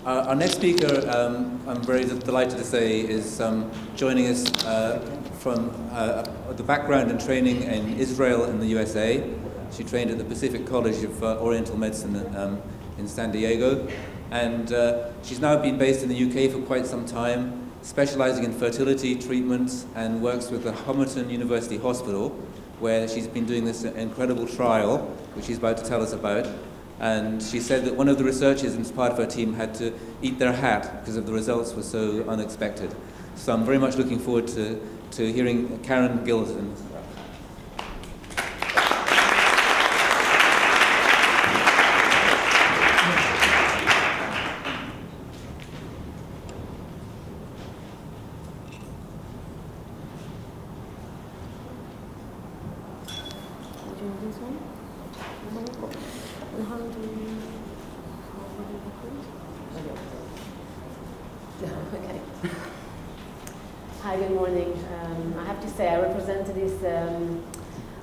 Our next speaker, I'm very delighted to say, is joining us from the background and training in Israel and the USA. She trained at the Pacific College of Oriental Medicine in San Diego, and she's now been based in the UK for quite some time, specializing in fertility treatments, and works with the Homerton University Hospital, where she's been doing this incredible trial, which she's about to tell us about. And she said that one of the researchers as part of her team had to eat their hat because of the results were so unexpected. So I'm very much looking forward to hearing Karen Gilson. Hi, good morning. I have to say I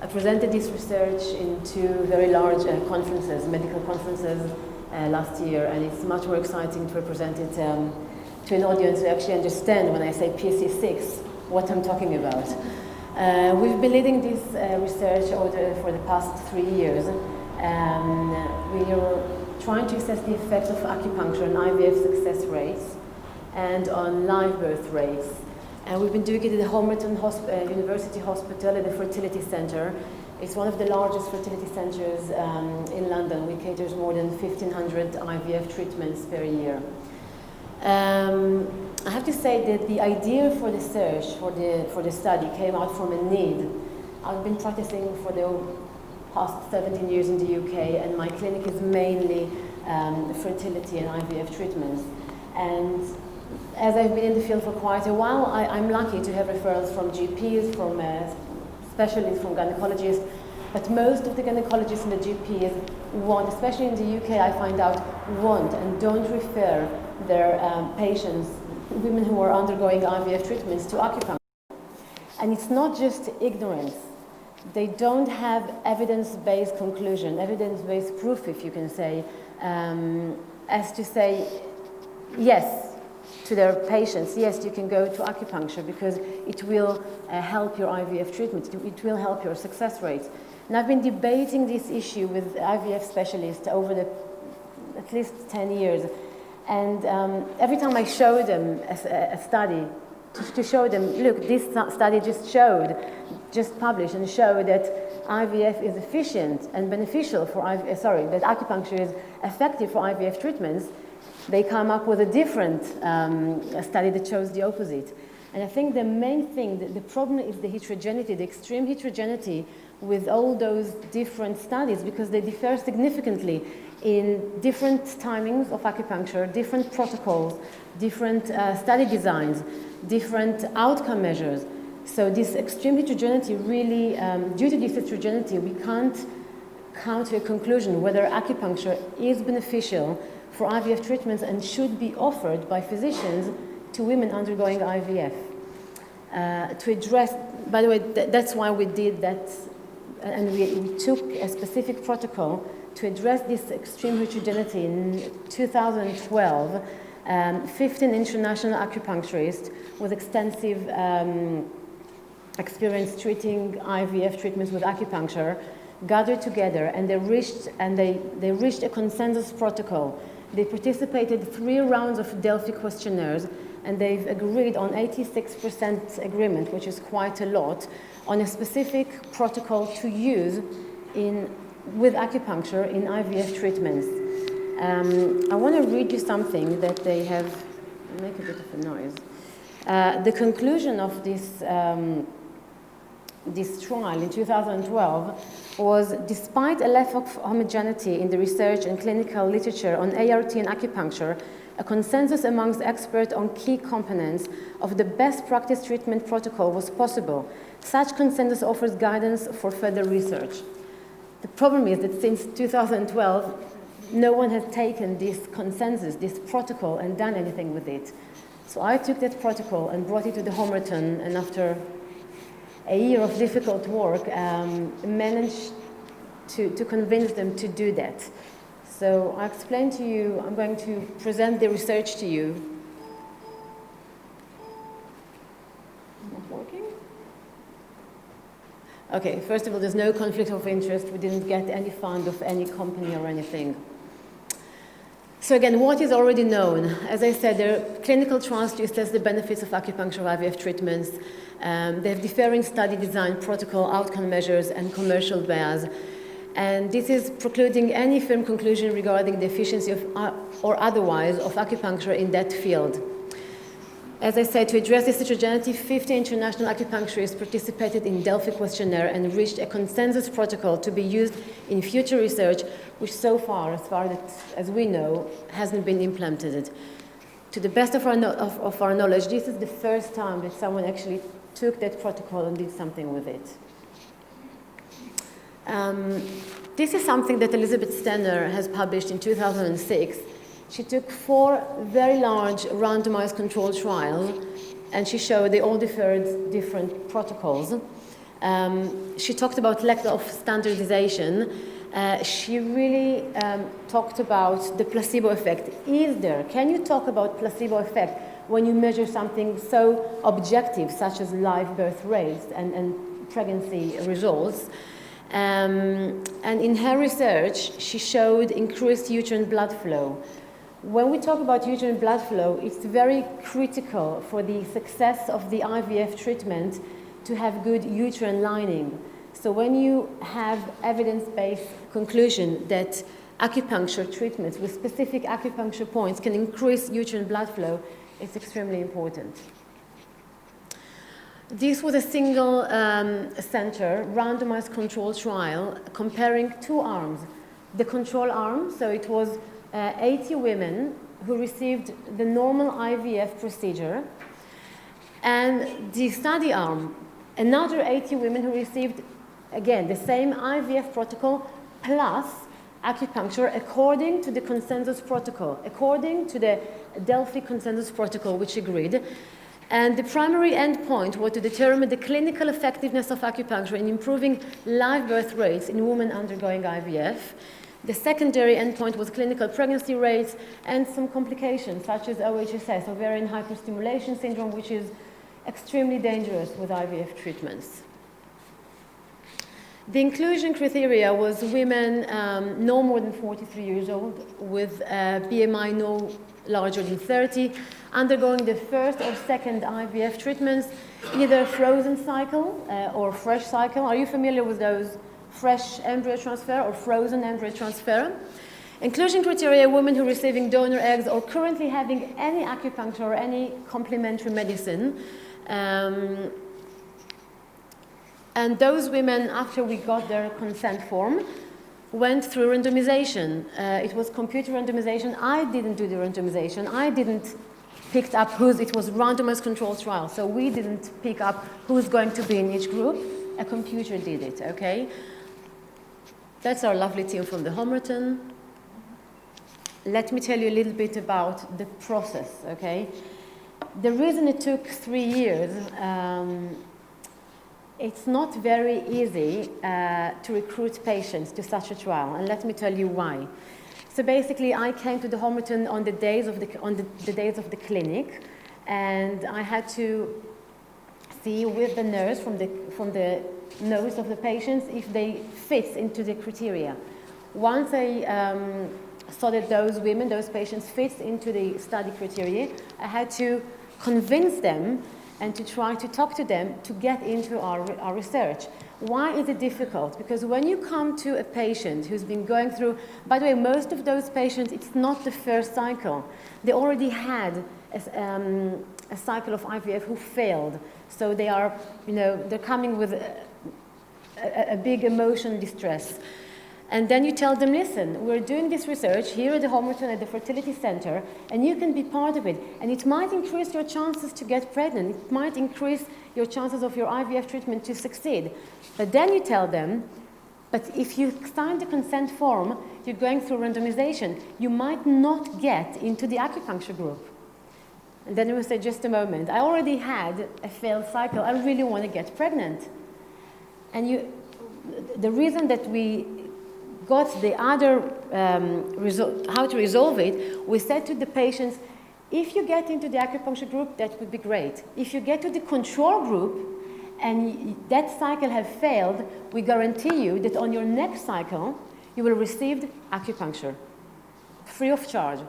presented this research in two very large conferences, medical conferences last year, and it's much more exciting to present it to an audience who actually understand when I say PC6 what I'm talking about. We've been leading this research for the past 3 years. We are trying to assess the effects of acupuncture on IVF success rates and on live birth rates. And we've been doing it at the Homerton University Hospital at the Fertility Center. It's one of the largest fertility centers in London. We cater more than 1,500 IVF treatments per year. I have to say that the idea for the search, for the study, came out from a need. I've been practicing for the past 17 years in the UK, and my clinic is mainly fertility and IVF treatments. And as I've been in the field for quite a while, I'm lucky to have referrals from GPs, from specialists, from gynecologists, but most of the gynecologists and the GPs want, especially in the UK, I find out, want and don't refer their patients, women who are undergoing IVF treatments, to acupuncture. And it's not just ignorance. They don't have evidence-based conclusion, evidence-based proof, if you can say, as to say, yes, to their patients, yes, you can go to acupuncture because it will help your IVF treatment, it will help your success rates. And I've been debating this issue with IVF specialists over at least 10 years. And every time I show them a study, to show them, look, this study just published and showed that IVF is efficient and beneficial for that acupuncture is effective for IVF treatments, they come up with a different study that shows the opposite. And I think the main thing, the problem is the heterogeneity, the extreme heterogeneity with all those different studies, because they differ significantly in different timings of acupuncture, different protocols, different study designs, different outcome measures. So this extreme heterogeneity really, due to this heterogeneity, we can't come to a conclusion whether acupuncture is beneficial for IVF treatments and should be offered by physicians to women undergoing IVF. To address, by the way, that's why we did that, and we took a specific protocol to address this extreme heterogeneity in 2012. 15 international acupuncturists with extensive experience treating IVF treatments with acupuncture gathered together, and they reached a consensus protocol. They participated 3 rounds of Delphi questionnaires, and they've agreed on 86% agreement, which is quite a lot, on a specific protocol to use with acupuncture in IVF treatments. I want to read you something that they have, make a bit of a noise. The conclusion of this trial in 2012 was, despite a lack of homogeneity in the research and clinical literature on ART and acupuncture, a consensus amongst experts on key components of the best practice treatment protocol was possible. Such consensus offers guidance for further research. The problem is that since 2012, no one has taken this consensus, this protocol, and done anything with it. So I took that protocol and brought it to the Homerton, and after a year of difficult work, managed to convince them to do that. So I explained to you, I'm going to present the research to you. Not working? Okay, first of all, there's no conflict of interest. We didn't get any fund of any company or anything. So again, what is already known? As I said, there are clinical trials to assess the benefits of acupuncture IVF treatments. They have differing study design, protocol, outcome measures, and commercial bias. And this is precluding any firm conclusion regarding the efficiency of, or otherwise of acupuncture in that field. As I said, to address this heterogeneity, 50 international acupuncturists participated in Delphi questionnaire and reached a consensus protocol to be used in future research, which so far as we know, hasn't been implemented. To the best of our knowledge, this is the first time that someone actually took that protocol and did something with it. This is something that Elizabeth Stenner has published in 2006. She took 4 very large randomized controlled trials, and she showed they all different protocols. She talked about lack of standardization. She really talked about the placebo effect. Can you talk about placebo effect when you measure something so objective, such as live birth rates and pregnancy results? And in her research, she showed increased uterine blood flow. When we talk about uterine blood flow, it's very critical for the success of the IVF treatment to have good uterine lining. So when you have evidence-based conclusion that acupuncture treatments with specific acupuncture points can increase uterine blood flow, it's extremely important. This was a single center randomized control trial comparing 2 arms. The control arm, so it was 80 women who received the normal IVF procedure, and the study arm, another 80 women who received, again, the same IVF protocol plus acupuncture according to the consensus protocol, according to the Delphi consensus protocol, which agreed. And the primary endpoint was to determine the clinical effectiveness of acupuncture in improving live birth rates in women undergoing IVF. The secondary endpoint was clinical pregnancy rates and some complications such as OHSS, ovarian hyperstimulation syndrome, which is extremely dangerous with IVF treatments. The inclusion criteria was women no more than 43 years old with BMI no larger than 30, undergoing the first or second IVF treatments, either frozen cycle or fresh cycle. Are you familiar with those? Fresh embryo transfer or frozen embryo transfer. Inclusion criteria: women who are receiving donor eggs or currently having any acupuncture or any complementary medicine. And those women, after we got their consent form, went through randomization. It was computer randomization. I didn't do the randomization. I didn't pick up who's, it was randomized controlled trial. So we didn't pick up who's going to be in each group. A computer did it, okay? That's our lovely team from the Homerton. Let me tell you a little bit about the process, okay? The reason it took 3 years, it's not very easy to recruit patients to such a trial, and let me tell you why. So basically, I came to the Homerton on the days of the clinic, and I had to see with the nurse from the nose of the patients if they fit into the criteria. Once I saw that those women, those patients fit into the study criteria, I had to convince them and to try to talk to them to get into our research. Why is it difficult? Because when you come to a patient who's been going through, by the way, most of those patients, it's not the first cycle. They already had a cycle of IVF who failed. So they are, they're coming with a big emotion distress. And then you tell them, listen, we're doing this research here at the Homerton at the Fertility Center, and you can be part of it. And it might increase your chances to get pregnant. It might increase your chances of your IVF treatment to succeed. But then you tell them, but if you sign the consent form, you're going through randomization. You might not get into the acupuncture group. And then you will say, just a moment, I already had a failed cycle. I really want to get pregnant. And the reason that we got the other how to resolve it, we said to the patients, if you get into the acupuncture group, that would be great. If you get to the control group and that cycle has failed, we guarantee you that on your next cycle, you will receive acupuncture, free of charge.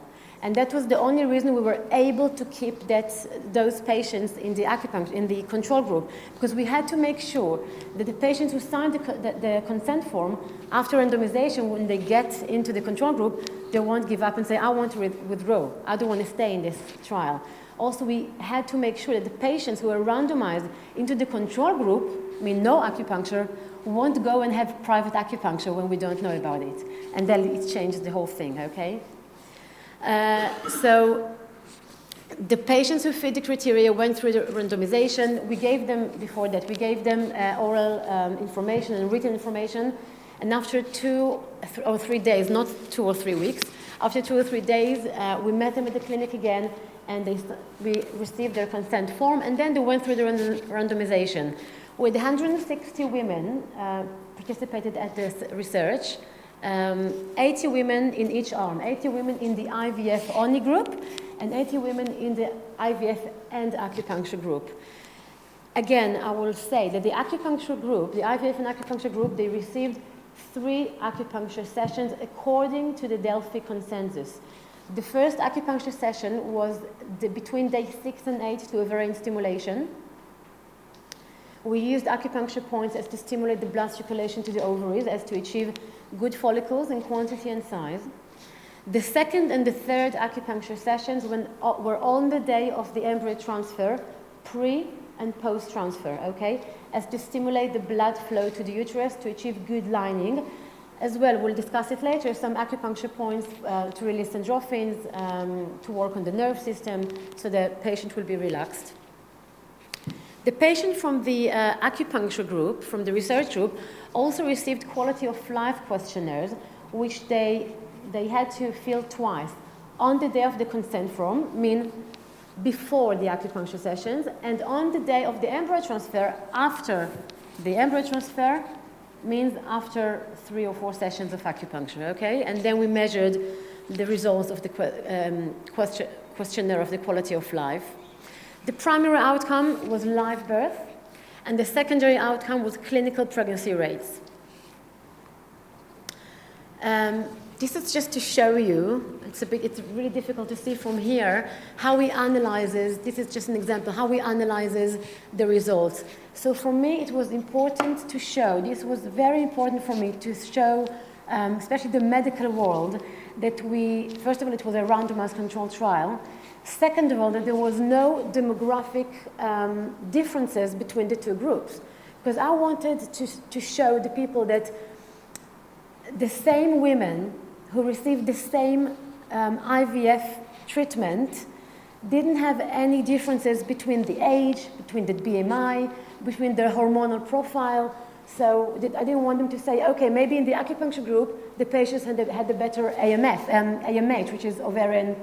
And that was the only reason we were able to keep those patients in the acupuncture, in the control group, because we had to make sure that the patients who signed the consent form after randomization, when they get into the control group, they won't give up and say, I want to withdraw. I don't want to stay in this trial. Also, we had to make sure that the patients who are randomized into the control group, I mean no acupuncture, won't go and have private acupuncture when we don't know about it. And then it changes the whole thing, okay? So the patients who fit the criteria went through the randomization. We gave them, before that, we gave them oral information and written information. And after 2 or 3 days, not 2 or 3 weeks, after 2 or 3 days, we met them at the clinic again, and we received their consent form, and then they went through the randomization. With 160 women participated at this research, 80 women in each arm, 80 women in the IVF only group, and 80 women in the IVF and acupuncture group. Again, I will say that the acupuncture group, the IVF and acupuncture group, they received 3 acupuncture sessions according to the Delphi consensus. The first acupuncture session was between day 6 and 8 to ovarian stimulation. We used acupuncture points as to stimulate the blood circulation to the ovaries, as to achieve good follicles in quantity and size. The second and the third acupuncture sessions were on the day of the embryo transfer, pre and post transfer, okay, as to stimulate the blood flow to the uterus to achieve good lining. As well, we'll discuss it later, some acupuncture points to release endorphins, to work on the nerve system, so the patient will be relaxed. The patient from the acupuncture group, from the research group, also received quality of life questionnaires, which they had to fill twice. On the day of the consent form, mean before the acupuncture sessions, and on the day of the embryo transfer, after the embryo transfer, means after 3 or 4 sessions of acupuncture, okay? And then we measured the results of the questionnaire of the quality of life. The primary outcome was live birth, and the secondary outcome was clinical pregnancy rates. This is just to show you, it's really difficult to see from here, how we analyzes, this is just an example, how we analyzes the results. So for me, it was important to show, this was very important for me to show, especially the medical world, that first of all, it was a randomized controlled trial. Second of all, that there was no demographic differences between the 2 groups. Because I wanted to show the people that the same women who received the same IVF treatment didn't have any differences between the age, between the BMI, between their hormonal profile. So I didn't want them to say, okay, maybe in the acupuncture group, the patients had the better AMH, which is ovarian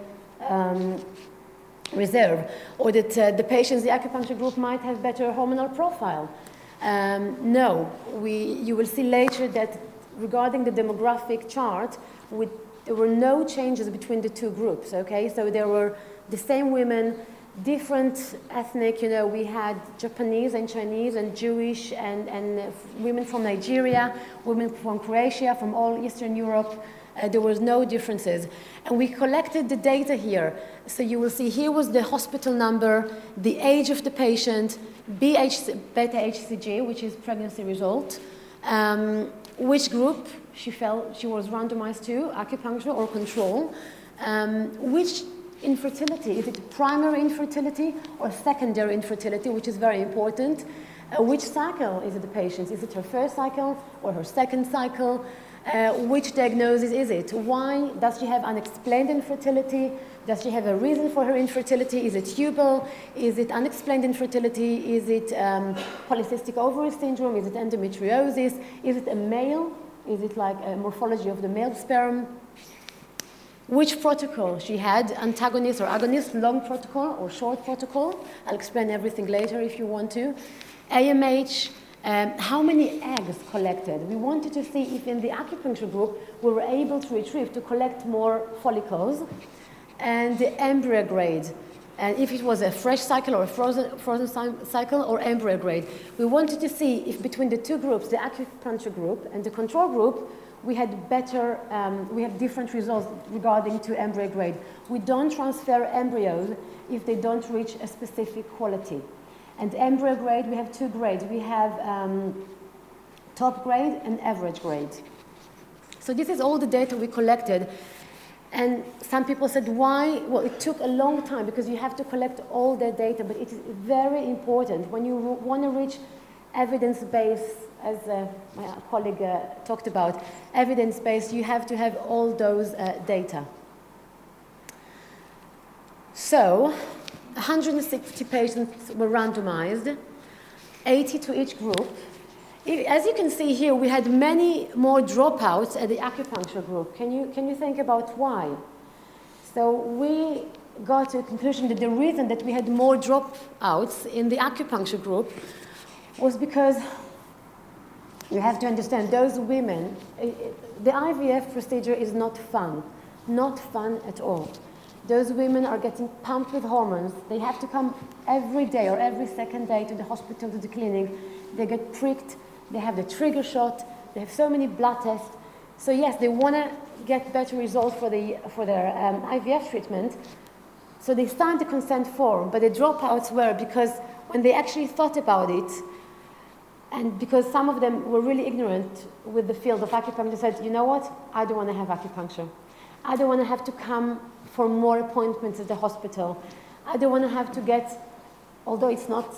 reserve, or that the patients in the acupuncture group might have better hormonal profile. No, you will see later that regarding the demographic chart, there were no changes between the 2 groups, okay? So there were the same women, different ethnic, we had Japanese and Chinese and Jewish and women from Nigeria, women from Croatia, from all Eastern Europe. There was no differences. And we collected the data here. So you will see here was the hospital number, the age of the patient, beta HCG, which is pregnancy result, which group she was randomized to, acupuncture or control, which infertility, is it primary infertility or secondary infertility, which is very important, which cycle is it the patient, is it her first cycle or her second cycle, which diagnosis is it, why does she have unexplained infertility, does she have a reason for her infertility, is it tubal, is it unexplained infertility, is it polycystic ovary syndrome, is it endometriosis, is it a male, is it like a morphology of the male sperm, which protocol she had, antagonist or agonist, long protocol or short protocol. I'll explain everything later if you want to. AMH, How many eggs collected? We wanted to see if in the acupuncture group we were able to collect more follicles, and the embryo grade, and if it was a fresh cycle or a frozen cycle or embryo grade. We wanted to see if between the two groups, the acupuncture group and the control group, we had different results regarding to embryo grade. We don't transfer embryos if they don't reach a specific quality. And embryo grade, we have two grades. We have top grade and average grade. So this is all the data we collected. And some people said, why? Well, it took a long time because you have to collect all the data, but it is very important. When you want to reach evidence base, as my colleague talked about, evidence base, you have to have all those data. So, 160 patients were randomized, 80 to each group. As you can see here, we had many more dropouts at the acupuncture group. Can you think about why? So we got to a conclusion that the reason that we had more dropouts in the acupuncture group was because you have to understand those women, the IVF procedure is not fun at all. Those women are getting pumped with hormones. They have to come every day or every second day to the hospital, to the clinic. They get pricked. They have the trigger shot. They have so many blood tests. So yes, they want to get better results for their IVF treatment. So they signed the consent form, but the dropouts were because when they actually thought about it, and because some of them were really ignorant with the field of acupuncture, they said, you know what, I don't want to have acupuncture. I don't want to have to come for more appointments at the hospital. I don't want to have to get, although it's not,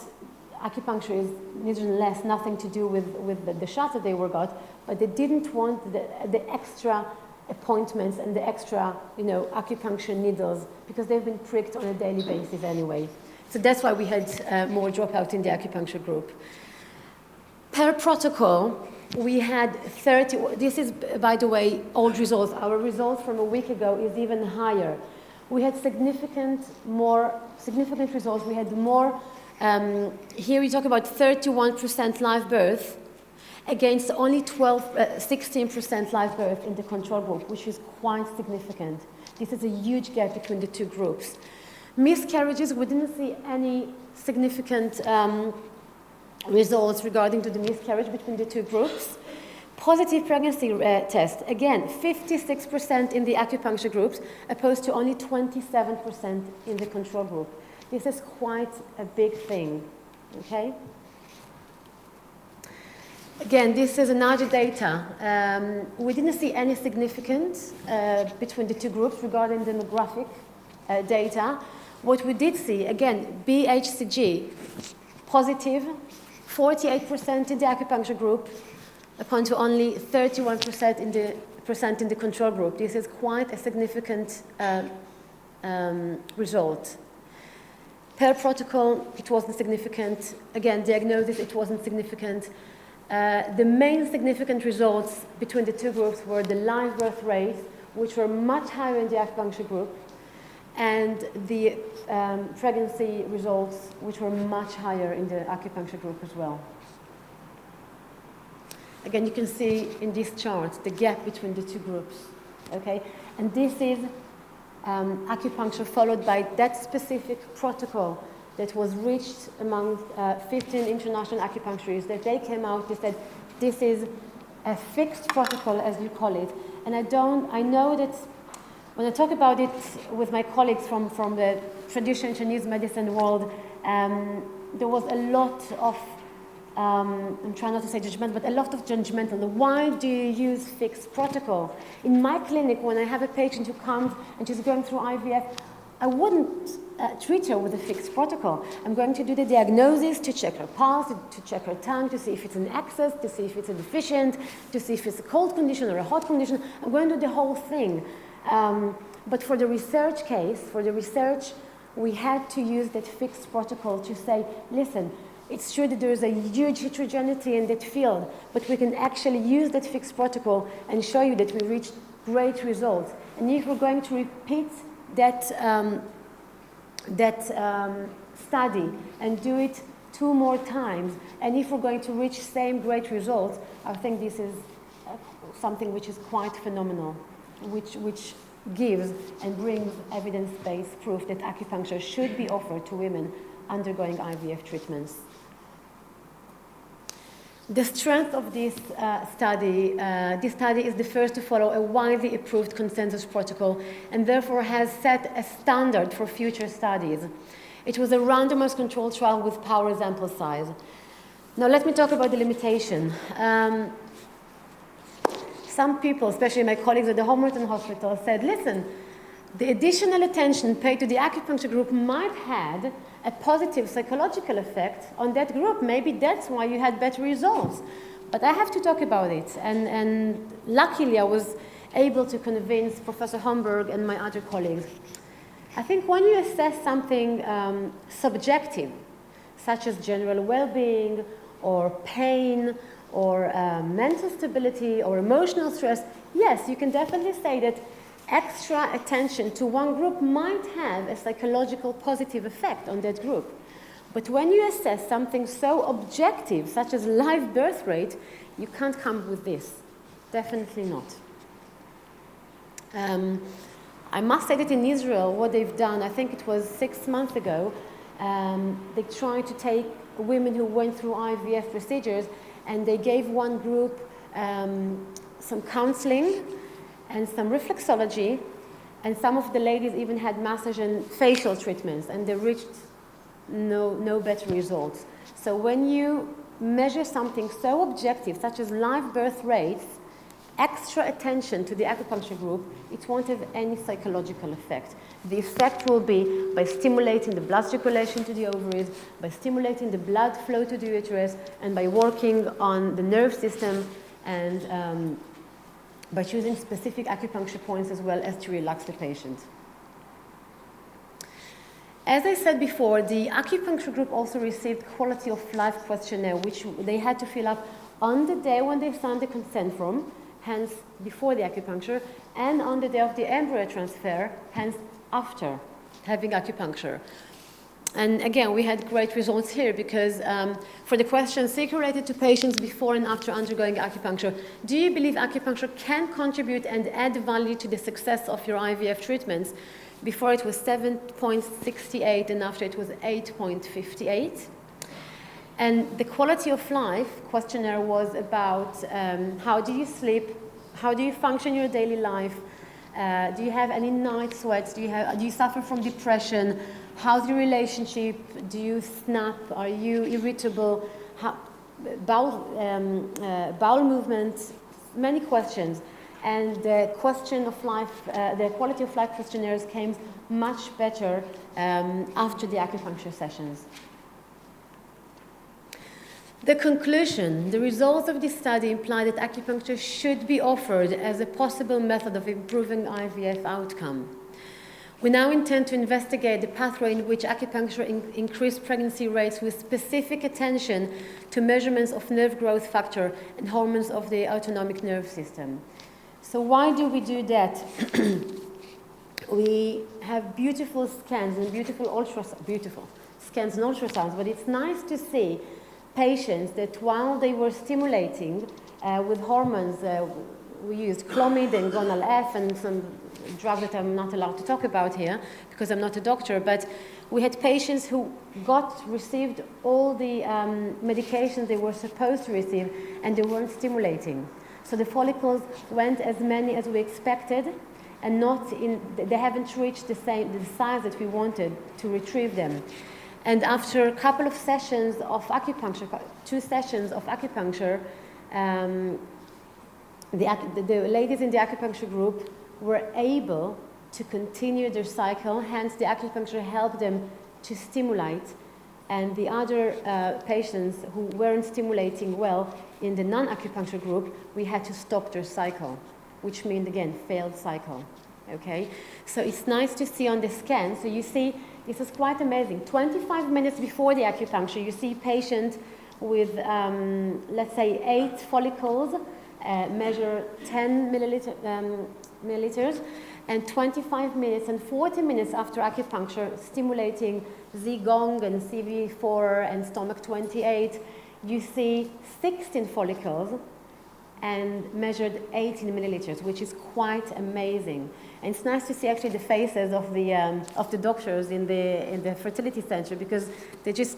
acupuncture is nevertheless nothing to do with the shots that they were got, but they didn't want the extra appointments and the extra, acupuncture needles because they've been pricked on a daily basis anyway. So that's why we had more dropout in the acupuncture group. Per protocol, we had 30, this is, by the way, old results. Our results from a week ago is even higher. We had significant results. We had more, here we talk about 31% live birth against only 16% live birth in the control group, which is quite significant. This is a huge gap between the two groups. Miscarriages, we didn't see any significant results regarding to the miscarriage between the two groups. Positive pregnancy test, again, 56% in the acupuncture groups, opposed to only 27% in the control group. This is quite a big thing, okay? Again, this is another data. We didn't see any significance between the two groups regarding demographic data. What we did see, again, BHCG, positive, 48% in the acupuncture group, upon to only 31% in the control group. This is quite a significant result. Per protocol, it wasn't significant. Again, diagnosis, it wasn't significant. The main significant results between the two groups were the live birth rates, which were much higher in the acupuncture group, and the pregnancy results, which were much higher in the acupuncture group as well. Again, you can see in this chart the gap between the two groups, okay? And this is acupuncture followed by that specific protocol that was reached among 15 international acupuncturists, that they came out, they said, this is a fixed protocol, as you call it. And I know that when I talk about it with my colleagues from the traditional Chinese medicine world, there was a lot of, I'm trying not to say judgment, but a lot of judgmental. Why do you use fixed protocol? In my clinic, when I have a patient who comes and she's going through IVF, I wouldn't treat her with a fixed protocol. I'm going to do the diagnosis, to check her pulse, to check her tongue, to see if it's an excess, to see if it's a deficient, to see if it's a cold condition or a hot condition. I'm going to do the whole thing. But for the research case, we had to use that fixed protocol to say, listen, it's true that there is a huge heterogeneity in that field, but we can actually use that fixed protocol and show you that we reached great results. And if we're going to repeat that study and do it 2 more times, and if we're going to reach same great results, I think this is something which is quite phenomenal, which gives and brings evidence-based proof that acupuncture should be offered to women undergoing IVF treatments. The strength of this study is the first to follow a widely approved consensus protocol and therefore has set a standard for future studies. It was a randomized controlled trial with power sample size. Now let me talk about the limitation. Some people, especially my colleagues at the Homerton Hospital, said, listen, the additional attention paid to the acupuncture group might have a positive psychological effect on that group. Maybe that's why you had better results. But I have to talk about it. And luckily, I was able to convince Professor Homburg and my other colleagues. I think when you assess something subjective, such as general well-being or pain or mental stability or emotional stress, yes, you can definitely say that extra attention to one group might have a psychological positive effect on that group. But when you assess something so objective, such as live birth rate, you can't come with this. Definitely not. I must say that in Israel, what they've done, I think it was 6 months ago, they tried to take women who went through IVF procedures and they gave one group some counseling and some reflexology, and some of the ladies even had massage and facial treatments, and they reached no better results. So when you measure something so objective, such as live birth rates, extra attention to the acupuncture group, it won't have any psychological effect. The effect will be by stimulating the blood circulation to the ovaries, by stimulating the blood flow to the uterus, and by working on the nerve system, and by choosing specific acupuncture points as well as to relax the patient. As I said before, the acupuncture group also received quality of life questionnaire, which they had to fill up on the day when they signed the consent form, hence before the acupuncture, and on the day of the embryo transfer, hence after having acupuncture. And again, we had great results here because for the question circulated to patients before and after undergoing acupuncture, do you believe acupuncture can contribute and add value to the success of your IVF treatments? Before it was 7.68 and after it was 8.58. And the quality of life questionnaire was about how do you sleep, how do you function in your daily life, do you have any night sweats, do you suffer from depression, how's your relationship, do you snap, are you irritable, bowel movements, many questions. And the question of life, the quality of life questionnaires came much better after the acupuncture sessions. The conclusion, the results of this study imply that acupuncture should be offered as a possible method of improving IVF outcome. We now intend to investigate the pathway in which acupuncture increased pregnancy rates with specific attention to measurements of nerve growth factor and hormones of the autonomic nerve system. So why do we do that? We have beautiful scans and beautiful scans and ultrasounds, but it's nice to see patients that while they were stimulating with hormones, we used Clomid and Gonal F and some drug that I'm not allowed to talk about here because I'm not a doctor, but we had patients who received all the medications they were supposed to receive and they weren't stimulating. So the follicles went as many as we expected and they haven't reached the size that we wanted to retrieve them. And after a couple of sessions of acupuncture, 2 sessions of acupuncture, the ladies in the acupuncture group were able to continue their cycle, hence the acupuncture helped them to stimulate, and the other patients who weren't stimulating well in the non-acupuncture group, we had to stop their cycle, which means, again, failed cycle, okay? So it's nice to see on the scan, so you see, this is quite amazing. 25 minutes before the acupuncture, you see patient with, let's say, 8 follicles, measure 10 milliliters. and 25 minutes and 40 minutes after acupuncture, stimulating Zigong and CV4 and stomach 28, you see 16 follicles and measured 18 milliliters, which is quite amazing. And it's nice to see actually the faces of the doctors in the fertility center, because they just,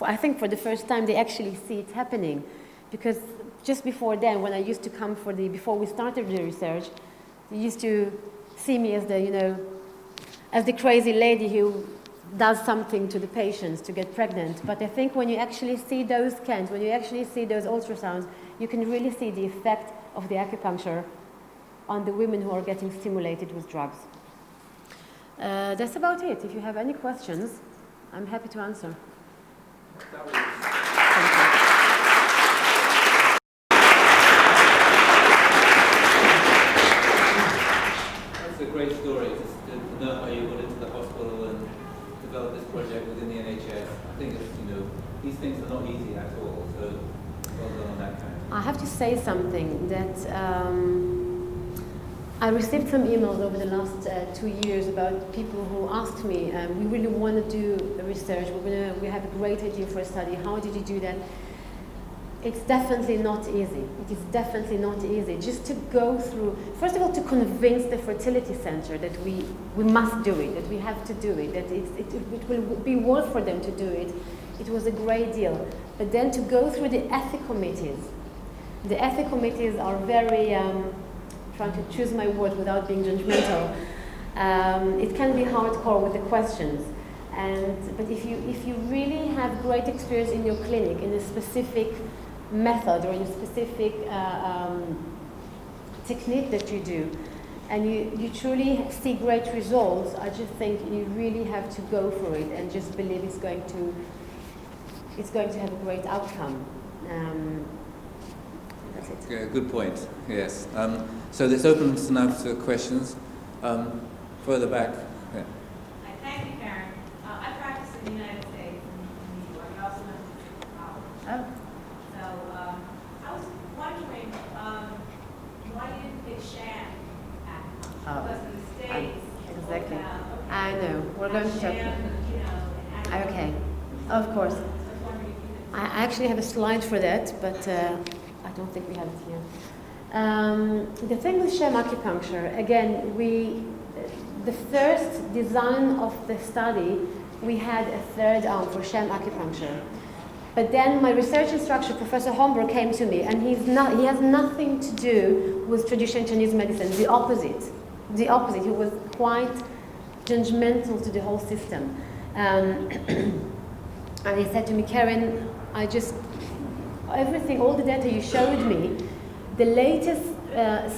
I think for the first time, they actually see it happening. Because just before then, when I used to come before we started the research, they used to see me as the crazy lady who does something to the patients to get pregnant. But I think when you actually see those scans, when you actually see those ultrasounds, you can really see the effect of the acupuncture on the women who are getting stimulated with drugs. That's about it. If you have any questions, I'm happy to answer. Thank you. That's a great story, to know how you got into the hospital and develop this project within the NHS. I think it's, these things are not easy at all, so well done on that kind. I have to say something that I received some emails over the last 2 years about people who asked me, we really want to do research, we have a great idea for a study, how did you do that? It's definitely not easy. It is definitely not easy. Just to go through, first of all, to convince the fertility center that we must do it, that we have to do it, that it will be worth for them to do it. It was a great deal. But then to go through the ethics committees. The ethics committees are very, trying to choose my word without being judgmental. It can be hardcore with the questions. But if you really have great experience in your clinic, in a specific method or in a specific technique that you do, and you truly see great results, I just think you really have to go for it and just believe it's going to have a great outcome. That's it. Yeah, good point. Yes. So this opens now to questions. Further back. Yeah. Thank you, Karen. I practice in the United States in New York. I also went to college. Oh. So I was wondering why you didn't pick sham acupuncture? Oh. Because in the States, Exactly. okay, I know. We're going to talk. sham, and acupuncture. Okay. Of course. So I was wondering if you could. I actually have a slide for that, but I don't think we have it here. The thing with sham acupuncture, again, the first design of the study, we had a third arm for sham acupuncture. But then my research instructor, Professor Homburg, came to me, and he has nothing to do with traditional Chinese medicine, the opposite. The opposite. He was quite judgmental to the whole system. And he said to me, Karen, everything, all the data you showed me, the latest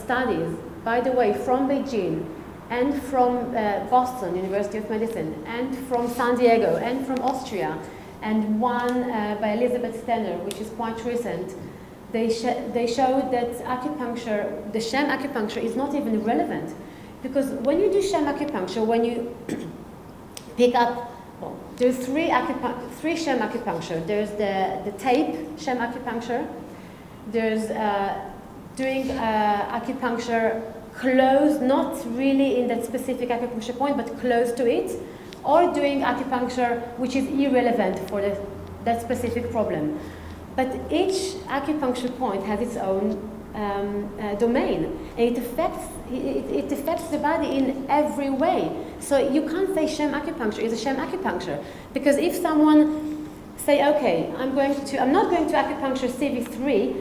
studies, by the way, from Beijing and from Boston University of Medicine and from San Diego and from Austria, and one by Elizabeth Stenner, which is quite recent, they showed that acupuncture, the sham acupuncture, is not even relevant. Because when you do sham acupuncture, when you pick up, well, there's three sham acupuncture. There's the tape sham acupuncture. There's doing acupuncture close, not really in that specific acupuncture point, but close to it, or doing acupuncture which is irrelevant for that specific problem. But each acupuncture point has its own domain, and it affects the body in every way. So you can't say sham acupuncture is a sham acupuncture, because if someone say, okay, I'm not going to acupuncture CV3,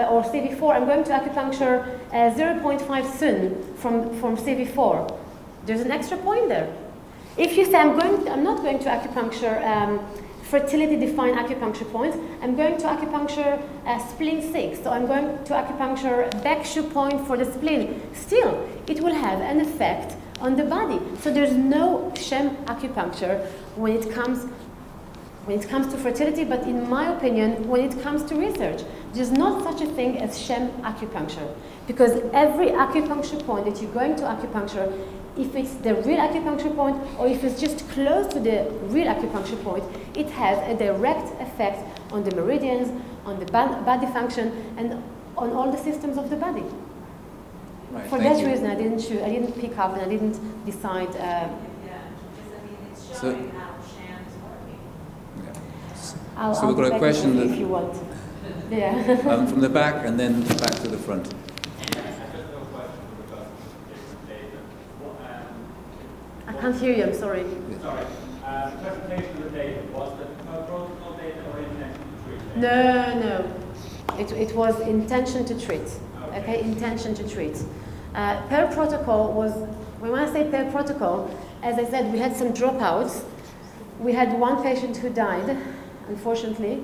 or CV4, I'm going to acupuncture 0.5 Sun from CV4. There's an extra point there. If you say, I'm not going to acupuncture fertility-defined acupuncture points, I'm going to acupuncture spleen 6, so I'm going to acupuncture back shoe point for the spleen. Still, it will have an effect on the body. So there's no sham acupuncture when it comes to fertility, but in my opinion, when it comes to research, there's not such a thing as sham acupuncture, because every acupuncture point that you're going to acupuncture, if it's the real acupuncture point or if it's just close to the real acupuncture point, it has a direct effect on the meridians, on the body function, and on all the systems of the body. Right, For thank that you. reason, I didn't choose. I didn't pick up, and I didn't decide. Yeah, because I mean, it's So- showing how sham is working. I'll, So I'll we've got a back question if that- you want. Yeah. From the back and then back to the front. I can't hear you. I'm sorry. Sorry. Presentation of the data, was the protocol data or intention to treat? No. It was intention to treat. Okay, intention to treat. Per protocol was, when I say per protocol, as I said, we had some dropouts. We had one patient who died, unfortunately.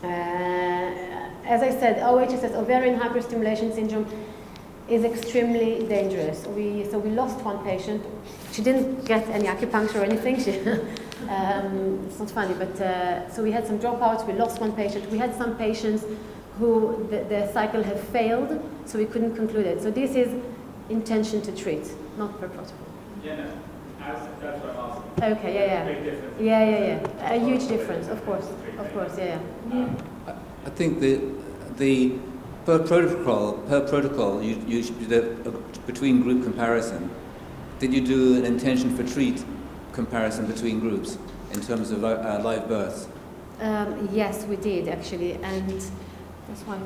As I said, OHSS, ovarian hyperstimulation syndrome, is extremely dangerous. So we lost one patient. She didn't get any acupuncture or anything. It's not funny, but so we had some dropouts. We lost one patient. We had some patients who the cycle had failed, so we couldn't conclude it. So this is intention to treat, not per protocol. Yeah, no. That's what I'm asking. Okay, yeah. Big difference. Yeah. A huge difference, of course, yeah. I think the per protocol, you should do a between group comparison. Did you do an intention for treat comparison between groups in terms of live births? Yes, we did actually, and that's why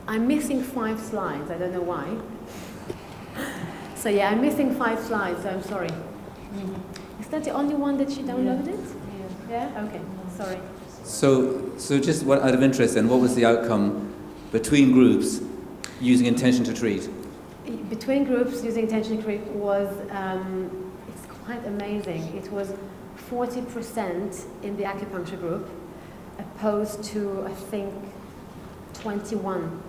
I'm missing 5 slides. I don't know why. So yeah, I'm missing 5 slides. So I'm sorry. Is that the only one that she downloaded? Yeah. Okay. Sorry. So just out of interest then, what was the outcome between groups using intention to treat? Between groups using intention to treat was, it's quite amazing. It was 40% in the acupuncture group, opposed to, I think, 21,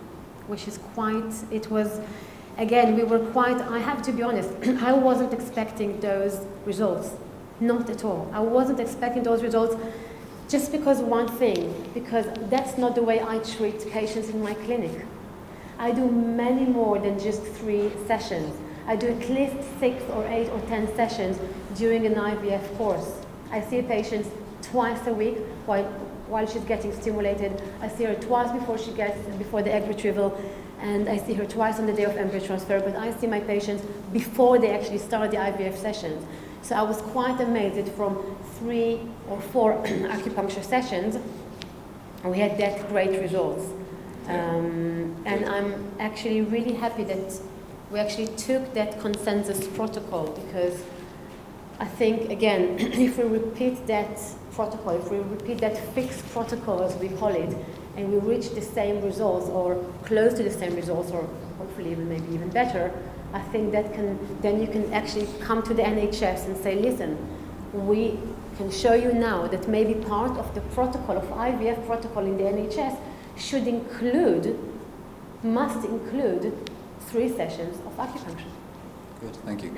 which is quite, it was, again, we were quite, I have to be honest, I wasn't expecting those results. Not at all. I wasn't expecting those results just because one thing, because that's not the way I treat patients in my clinic. I do many more than just 3 sessions. I do at least 6 or 8 or 10 sessions during an IVF course. I see patients twice a week while she's getting stimulated. I see her twice before the egg retrieval, and I see her twice on the day of embryo transfer, but I see my patients before they actually start the IVF sessions. So I was quite amazed that from 3 or 4 acupuncture sessions, we had that great results. And I'm actually really happy that we actually took that consensus protocol, because I think, again, if we repeat that protocol, if we repeat that fixed protocol, as we call it, and we reach the same results or close to the same results, or hopefully even maybe even better, I think that then you can actually come to the NHS and say, listen, we can show you now that maybe part of the protocol, of IVF protocol in the NHS, must include 3 sessions of acupuncture. Good, thank you.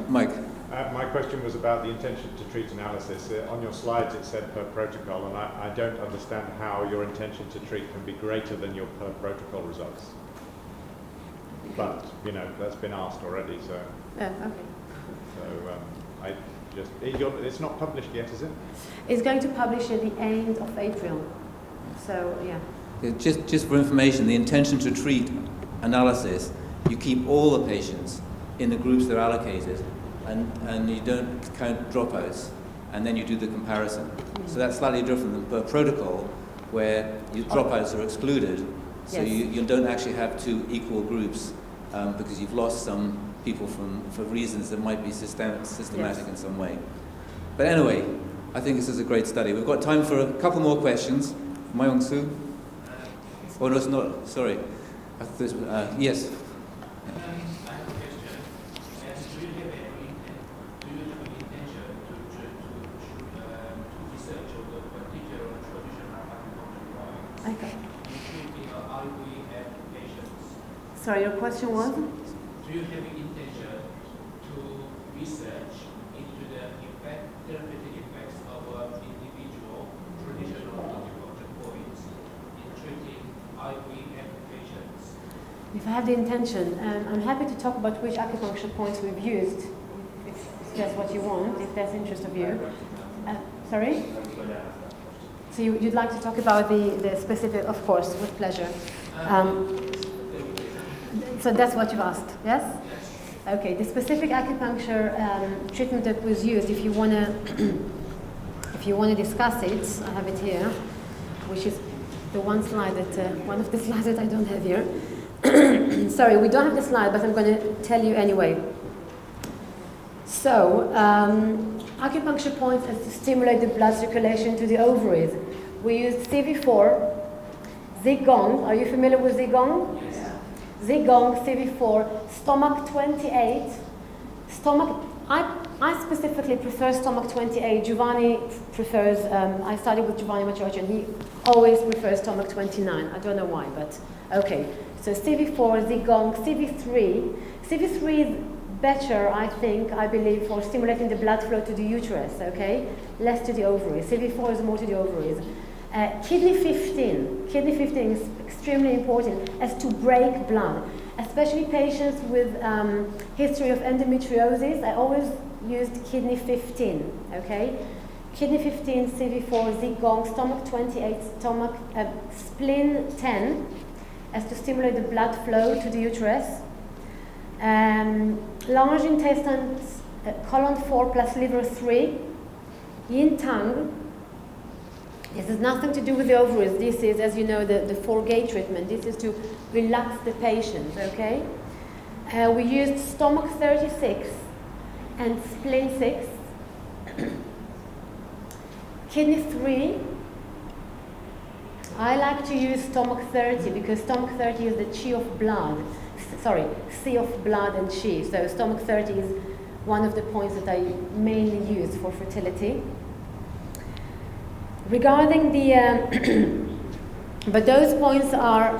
Mike? My question was about the intention to treat analysis. On your slides it said per protocol, and I don't understand how your intention to treat can be greater than your per protocol results. But, that's been asked already, so... Yeah, okay. So, it's not published yet, is it? It's going to publish at the end of April. So, yeah. Just for information, the intention to treat analysis, you keep all the patients in the groups that are allocated, and you don't count dropouts, and then you do the comparison. So that's slightly different than per protocol, where your dropouts are excluded, so Yes. you don't actually have 2 equal groups, because you've lost some people for reasons that might be systematic Yes. in some way. But anyway, I think this is a great study. We've got time for a couple more questions. Mayong Su? Oh, no, it's not. Sorry. Yes. I have a question. Do you have an intention to research on the particular traditional acupuncture Okay. including IVF patients? Sorry, your question was? Do you have an intention to research into the therapeutic effects of individual traditional acupuncture points in treating IVF patients? If I have the intention, I'm happy to talk about which acupuncture points we've used, if that's what you want, if that's interest of you. Sorry? So you'd like to talk about the specific, of course, with pleasure. So that's what you've asked, yes? Okay, the specific acupuncture treatment that was used, if you want to discuss it, I have it here, which is the one slide that, one of the slides that I don't have here. Sorry, we don't have the slide, but I'm going to tell you anyway. So, acupuncture points is to stimulate the blood circulation to the ovaries. We used CV4, Zigong. Are you familiar with Zigong? Yes. Zigong, CV4, stomach 28. I specifically prefer stomach 28. Giovanni prefers, I studied with Giovanni Maciocci and he always prefers stomach 29. I don't know why, but okay. So CV4, Zigong, CV3. CV3 is better, I believe, for stimulating the blood flow to the uterus, okay? Less to the ovaries. CV4 is more to the ovaries. Kidney 15. Kidney 15 is extremely important as to break blood, especially patients with history of endometriosis. I always used kidney 15, okay? Kidney 15, CV4, Zigong, stomach 28, spleen 10, as to stimulate the blood flow to the uterus. Large intestines, colon 4 plus liver 3, yin tang. This has nothing to do with the ovaries. This is, as you know, the 4-gate treatment. This is to relax the patient, okay? We used stomach 36 and spleen 6. Kidney 3. I like to use stomach 30 because stomach 30 is the chi of blood. Sorry, C of blood and chi. So stomach 30 is one of the points that I mainly use for fertility. Regarding the, but those points are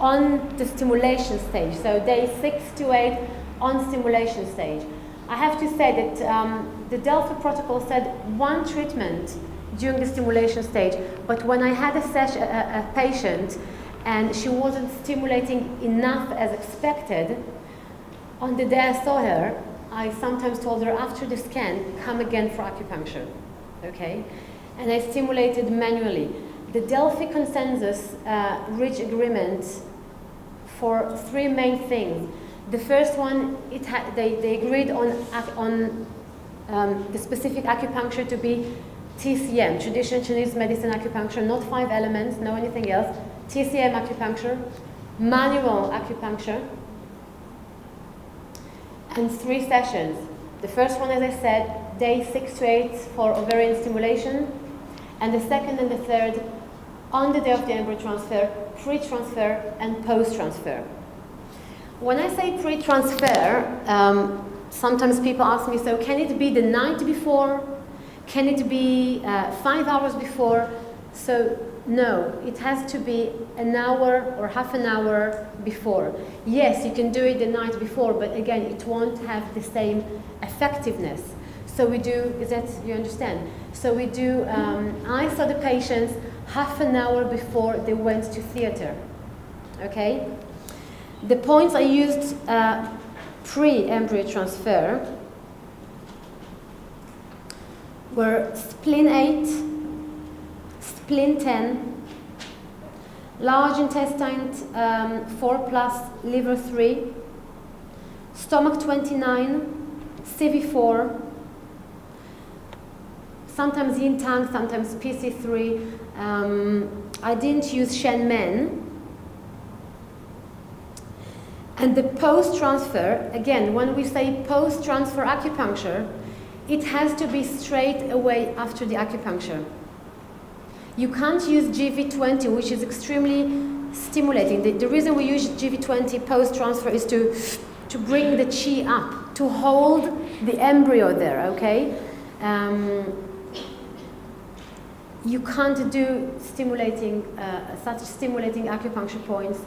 on the stimulation stage, so day 6 to 8 on stimulation stage. I have to say that the Delphi protocol said one treatment during the stimulation stage, but when I had a patient and she wasn't stimulating enough as expected, on the day I saw her, I sometimes told her after the scan, come again for acupuncture, okay? And I stimulated manually. The Delphi consensus reached agreement for 3 main things. The first one, they agreed on the specific acupuncture to be TCM, traditional Chinese medicine acupuncture, not 5 elements, no anything else. TCM acupuncture, manual acupuncture, and 3 sessions. The first one, as I said, day 6 to 8 for ovarian stimulation, and the second and the third on the day of the embryo transfer, pre-transfer and post-transfer. When I say pre-transfer, sometimes people ask me, so can it be the night before? Can it be 5 hours before? So no, it has to be an hour or half an hour before. Yes, you can do it the night before, but again, it won't have the same effectiveness. So we do, is that, you understand? So we do, I saw the patients half an hour before they went to theater, okay? The points I used pre-embryo transfer were spleen 8, spleen 10, large intestine 4 plus liver 3, stomach 29, CV4, sometimes yin tang, sometimes PC3. I didn't use Shen Men. And the post-transfer, again, when we say post-transfer acupuncture, it has to be straight away after the acupuncture. You can't use GV20, which is extremely stimulating. The reason we use GV20 post-transfer is to bring the chi up, to hold the embryo there, okay? You can't do stimulating, such stimulating acupuncture points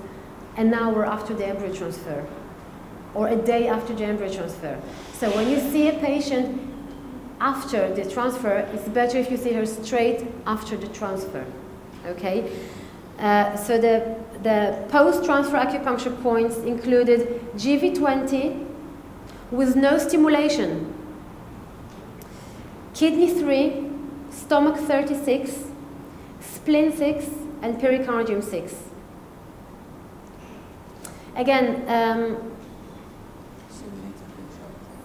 an hour after the embryo transfer or a day after the embryo transfer. So when you see a patient after the transfer, it's better if you see her straight after the transfer, okay? So the post-transfer acupuncture points included GV20 with no stimulation, kidney 3, stomach 36, spleen 6, and pericardium 6. Again,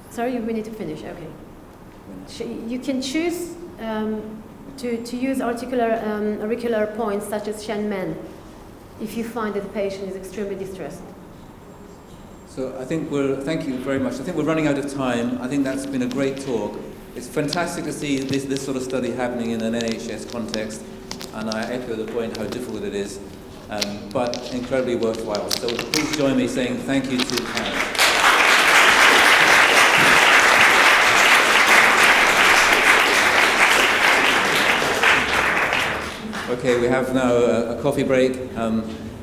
sorry, we need to finish. Okay. You can choose to use auricular points such as Shen Men if you find that the patient is extremely distressed. So I think thank you very much. I think we're running out of time. I think that's been a great talk. It's fantastic to see this sort of study happening in an NHS context, and I echo the point how difficult it is, but incredibly worthwhile. So please join me saying thank you to the panel. Okay, we have now a coffee break.